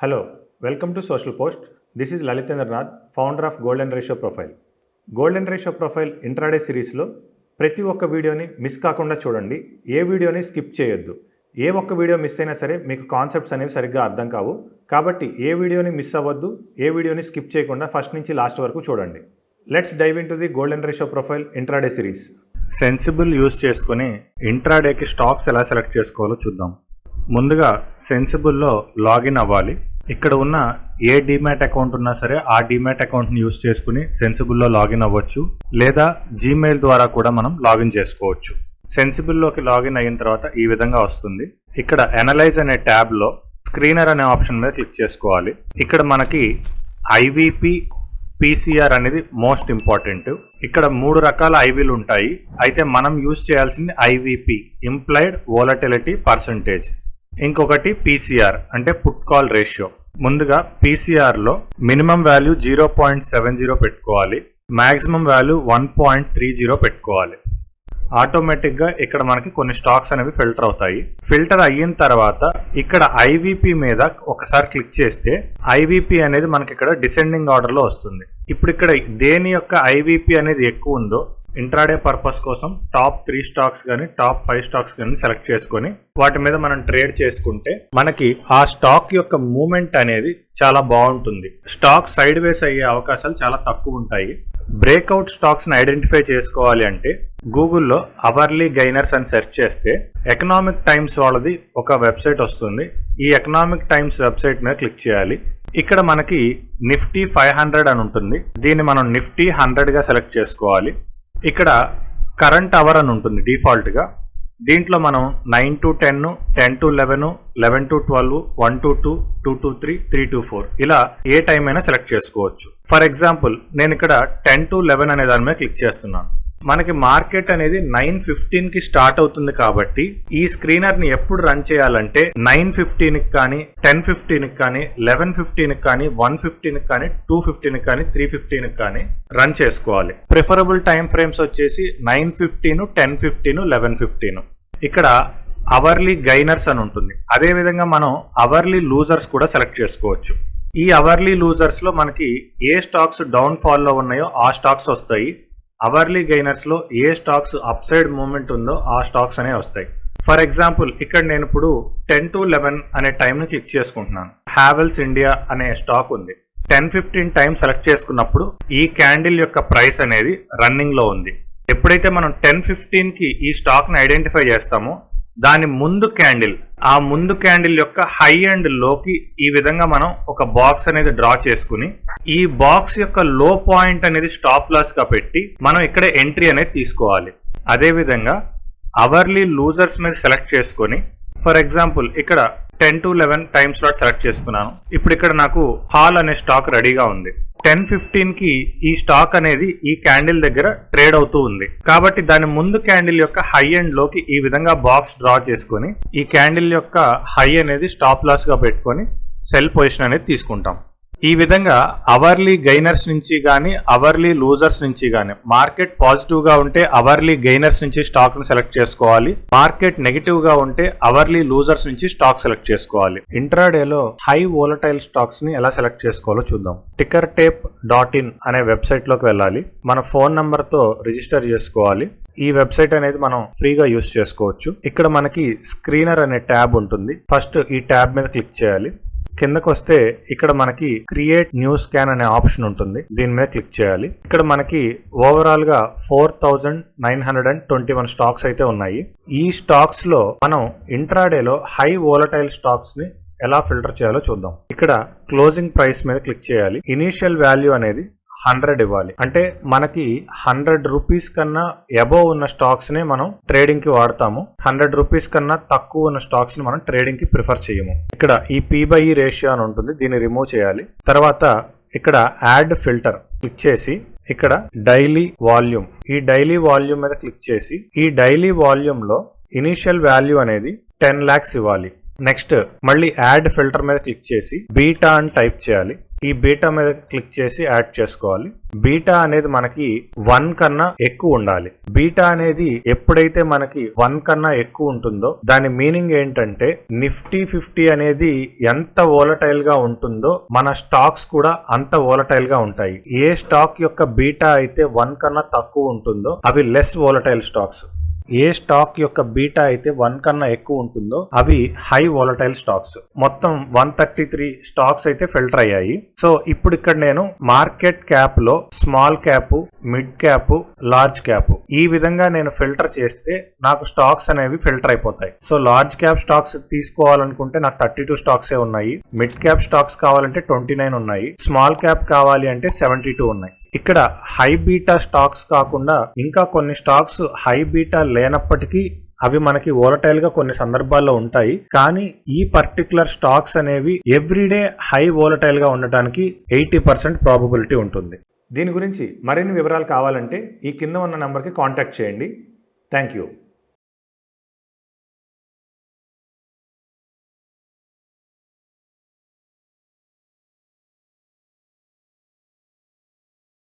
Hello, welcome to Social Post. This is Lalitendra Nath, founder of Golden Ratio Profile. Golden Ratio Profile intraday సిరీస్లో ప్రతి ఒక్క వీడియోని miss కాకుండా చూడండి. ఏ వీడియోని స్కిప్ చేయొద్దు. ఏ ఒక్క వీడియో మిస్ అయినా సరే మీకు కాన్సెప్ట్స్ అనేవి సరిగ్గా అర్థం కావు. కాబట్టి ఏ వీడియోని మిస్ అవ్వద్దు, ఏ వీడియోని స్కిప్ చేయకుండా ఫస్ట్ నుంచి లాస్ట్ వరకు చూడండి. Let's dive into the golden ratio profile intraday series. Sensible use చేసుకుని ఇంట్రాడేకి స్టాక్స్ ఎలా సెలెక్ట్ చేసుకోవాలో చూద్దాం. ముందుగా సెన్సిబుల్లో లాగిన్ అవ్వాలి. ఇక్కడ ఉన్న ఏ డీమ్యాట్ అకౌంట్ ఉన్నా సరే ఆ డీమ్యాట్ అకౌంట్ని యూజ్ చేసుకుని సెన్సిబుల్లో లాగిన్ అవ్వచ్చు, లేదా జీమెయిల్ ద్వారా కూడా మనం లాగిన్ చేసుకోవచ్చు. సెన్సిబుల్లోకి లాగిన్ అయిన తర్వాత ఈ విధంగా వస్తుంది. ఇక్కడ అనలైజ్ అనే ట్యాబ్లో స్క్రీనర్ అనే ఆప్షన్ మీద క్లిక్ చేసుకోవాలి. ఇక్కడ మనకి ఐవీపీ పీసీఆర్ అనేది మోస్ట్ ఇంపార్టెంట్. ఇక్కడ 3 రకాల ఐవీలు ఉంటాయి. అయితే మనం యూజ్ చేయాల్సింది ఐవీపీ, ఇంప్లైడ్ వోలటిలిటీ పర్సంటేజ్. ఇంకొకటి పీసీఆర్ అంటే పుట్ కాల్ రేషియో. ముందుగా పీసీఆర్లో మినిమం వాల్యూ 0.70 పెట్టుకోవాలి, మాక్సిమం వాల్యూ 1.30 పెట్టుకోవాలి. ఆటోమేటిక్గా ఇక్కడ మనకి కొన్ని స్టాక్స్ అనేవి ఫిల్టర్ అవుతాయి. ఫిల్టర్ అయిన తర్వాత ఇక్కడ ఐవీపీ మీద ఒకసారి క్లిక్ చేస్తే ఐవీపీ అనేది మనకి ఇక్కడ డిసెండింగ్ ఆర్డర్లో వస్తుంది. ఇప్పుడు ఇక్కడ దేని యొక్క ఐవీపీ అనేది ఎక్కువ ఉందో ఇంట్రాడే పర్పస్ కోసం టాప్ 3 స్టాక్స్ కానీ టాప్ 5 స్టాక్స్ కానీ సెలెక్ట్ చేసుకొని వాటి మీద మనం ట్రేడ్ చేసుకుంటే మనకి ఆ స్టాక్ యొక్క మూమెంట్ అనేది చాలా బాగుంటుంది. స్టాక్ సైడ్ వేస్ అయ్యే అవకాశాలు చాలా తక్కువ ఉంటాయి. బ్రేక్అవుట్ స్టాక్స్ ని ఐడెంటిఫై చేసుకోవాలి అంటే గూగుల్లో అవర్లీ గైనర్స్ అని సెర్చ్ చేస్తే ఎకనామిక్ టైమ్స్ వాళ్ళది ఒక వెబ్సైట్ వస్తుంది. ఈ ఎకనామిక్ టైమ్స్ వెబ్సైట్ మీద క్లిక్ చేయాలి. ఇక్కడ మనకి నిఫ్టీ 500 అని ఉంటుంది. దీన్ని మనం నిఫ్టీ 100 గా సెలెక్ట్ చేసుకోవాలి. ఇక్కడ కరెంట్ అవర్ అని ఉంటుంది డిఫాల్ట్ గా. దీంట్లో మనం 9 to 10, 10 to 11, 11 to 12, 1 to 2, 2 to 3, 3 to 4 ఇలా ఏ టైం అయినా సెలెక్ట్ చేసుకోవచ్చు. ఫర్ ఎగ్జాంపుల్ నేను ఇక్కడ 10 to 11 అనే దాని మీద క్లిక్ చేస్తున్నాను. మనకి మార్కెట్ అనేది 9:15 కి స్టార్ట్ అవుతుంది కాబట్టి ఈ స్క్రీనర్ ని ఎప్పుడు రన్ చేయాలంటే 9:15 కి కానీ, 10:15 కి కానీ, 11:15 కి కానీ, 1:15 కి కానీ, 2:15 కి కానీ, 3:15 కి కానీ రన్ చేసుకోవాలి. ప్రిఫరబుల్ టైం ఫ్రేమ్స్ వచ్చేసి 9:15, 10:15, 11:15. ఇక్కడ అవర్లీ గైనర్స్ అని ఉంటుంది. అదే విధంగా మనం అవర్లీ లూజర్స్ కూడా సెలెక్ట్ చేసుకోవచ్చు. ఈ అవర్లీ లూజర్స్ లో మనకి ఏ స్టాక్స్ డౌన్ ఫాల్ లో ఉన్నాయో ఆ స్టాక్స్ వస్తాయి. అవర్లీ గైనర్స్ లో ఏ స్టాక్స్ అప్ సైడ్ మూవ్మెంట్ ఉందో ఆ స్టాక్స్ అనేవి వస్తాయి. ఫర్ ఎగ్జాంపుల్ ఇక్కడ నేను ఇప్పుడు 10 to 11 అనే టైం ని క్లిక్ చేసుకుంటున్నాను. హ్యావెల్స్ ఇండియా అనే స్టాక్ ఉంది. 10:15 టైం సెలెక్ట్ చేసుకున్నప్పుడు ఈ క్యాండిల్ యొక్క ప్రైస్ అనేది రన్నింగ్ లో ఉంది. ఎప్పుడైతే మనం 10:15 కి ఈ స్టాక్ ని ఐడెంటిఫై చేస్తామో దాని ముందు క్యాండిల్, ఆ ముందు క్యాండిల్ యొక్క హై అండ్ లోకి ఈ విధంగా మనం ఒక బాక్స్ అనేది డ్రా చేసుకుని ఈ బాక్స్ యొక్క లో పాయింట్ అనేది స్టాప్ లాస్ గా పెట్టి మనం ఇక్కడ ఎంట్రీ అనేది తీసుకోవాలి. అదే విధంగా అవర్లీ లూజర్స్ మీద సెలెక్ట్ చేసుకొని ఫర్ ఎగ్జాంపుల్ ఇక్కడ 10 to 11 టైం స్లాట్ సెలెక్ట్ చేసుకున్నాను. ఇప్పుడు ఇక్కడ నాకు హాల్ అనే స్టాక్ రెడీగా ఉంది. 10:15 కి ఈ స్టాక్ అనేది ఈ క్యాండిల్ దగ్గర ట్రేడ్ అవుతూ ఉంది కాబట్టి దాని ముందు క్యాండిల్ యొక్క హై అండ్ లోకి ఈ విధంగా బాక్స్ డ్రా చేసుకొని ఈ క్యాండిల్ యొక్క హై అనేది స్టాప్ లాస్ గా పెట్టుకొని సెల్ పొజిషన్ అనేది తీసుకుంటాం. ఈ విధంగా అవర్లీ గైనర్స్ నుంచి కానీ అవర్లీ లూజర్స్ నుంచి కానీ మార్కెట్ పాజిటివ్ గా ఉంటే అవర్లీ గైనర్స్ నుంచి స్టాక్ ని సెలెక్ట్ చేసుకోవాలి. మార్కెట్ నెగిటివ్ గా ఉంటే అవర్లీ లూజర్స్ నుంచి స్టాక్ సెలెక్ట్ చేసుకోవాలి. ఇంట్రాడేలో హై వోలటైల్ స్టాక్స్ ని ఎలా సెలెక్ట్ చేసుకోవాలో చూద్దాం. tickertape.in అనే వెబ్సైట్ లోకి వెళ్ళాలి. మన ఫోన్ నంబర్ తో రిజిస్టర్ చేసుకోవాలి. ఈ వెబ్సైట్ అనేది మనం ఫ్రీగా యూజ్ చేసుకోవచ్చు. ఇక్కడ మనకి స్క్రీనర్ అనే ట్యాబ్ ఉంటుంది. ఫస్ట్ ఈ ట్యాబ్ మీద క్లిక్ చేయాలి. కిందకు వస్తే ఇక్కడ మనకి క్రియేట్ న్యూ స్కాన్ అనే ఆప్షన్ ఉంటుంది. దీని మీద క్లిక్ చేయాలి. ఇక్కడ మనకి ఓవరాల్ గా 4,921 స్టాక్స్ అయితే ఉన్నాయి. ఈ స్టాక్స్ లో మనం ఇంట్రాడేలో హై వోలటైల్ స్టాక్స్ ని ఎలా ఫిల్టర్ చేయాలో చూద్దాం. ఇక్కడ క్లోజింగ్ ప్రైస్ మీద క్లిక్ చేయాలి. ఇనీషియల్ వాల్యూ అనేది 100 ఇవ్వాలి. అంటే మనకి 100 రూపీస్ కన్నా అబోవ్ ఉన్న స్టాక్స్ నే మనం ట్రేడింగ్ కి వాడతాము. 100 రూపీస్ కన్నా తక్కువ ఉన్న స్టాక్స్ ని మనం ట్రేడింగ్ కి ప్రిఫర్ చేయము. ఇక్కడ ఈ P/E రేషియో అని ఉంటుంది. దీన్ని రిమూవ్ చేయాలి. తర్వాత ఇక్కడ యాడ్ ఫిల్టర్ క్లిక్ చేసి ఇక్కడ డైలీ వాల్యూమ్, ఈ డైలీ వాల్యూమ్ మీద క్లిక్ చేసి ఈ డైలీ వాల్యూమ్ లో ఇనీషియల్ వాల్యూ అనేది 10 lakhs ఇవ్వాలి. నెక్స్ట్ మళ్ళీ యాడ్ ఫిల్టర్ మీద క్లిక్ చేసి బీటా అని టైప్ చేయాలి. ఈ బీటా మీద క్లిక్ చేసి యాడ్ చేసుకోవాలి. బీటా అనేది మనకి 1 కన్నా ఎక్కువ ఉండాలి. బీటా అనేది ఎప్పుడైతే మనకి 1 కన్నా ఎక్కువ ఉంటుందో దాని మీనింగ్ ఏంటంటే నిఫ్టీ 50 అనేది ఎంత వోలటైల్ గా ఉంటుందో మన స్టాక్స్ కూడా అంత వోలటైల్ గా ఉంటాయి. ఏ స్టాక్ యొక్క బీటా అయితే 1 కన్నా తక్కువ ఉంటుందో అవి లెస్ వోలటైల్ స్టాక్స్. ఏ స్టాక్ యొక్క బీటా అయితే 1 కన్నా ఎక్కువ ఉంటుందో అవి హై వోలటైల్ స్టాక్స్. మొత్తం 133 స్టాక్స్ అయితే ఫిల్టర్ అయ్యాయి. సో ఇప్పుడు ఇక్కడ నేను మార్కెట్ క్యాప్ లో small cap, mid cap, large cap ఈ విధంగా నేను ఫిల్టర్ చేస్తే నాకు స్టాక్స్ అనేవి ఫిల్టర్ అయిపోతాయి. సో లార్జ్ క్యాప్ స్టాక్స్ తీసుకోవాలనుకుంటే నాకు 32 స్టాక్సే ఉన్నాయి. మిడ్ క్యాప్ స్టాక్స్ కావాలంటే 29 ఉన్నాయి. స్మాల్ క్యాప్ కావాలి అంటే 72 ఉన్నాయి. ఇక్కడ హై బీటా స్టాక్స్ కాకుండా ఇంకా కొన్ని స్టాక్స్ హై బీటా లేనప్పటికీ అవి మనకి వోలటైల్ గా కొన్ని సందర్భాల్లో ఉంటాయి. కానీ ఈ పర్టికులర్ స్టాక్స్ అనేవి ఎవ్రీడే హై వోలటైల్ గా ఉండటానికి 80% ప్రాబబిలిటీ ఉంటుంది. దీని గురించి మరిన్ని వివరాలు కావాలంటే ఈ కింద ఉన్న నంబర్కి కాంటాక్ట్ చేయండి. Thank you.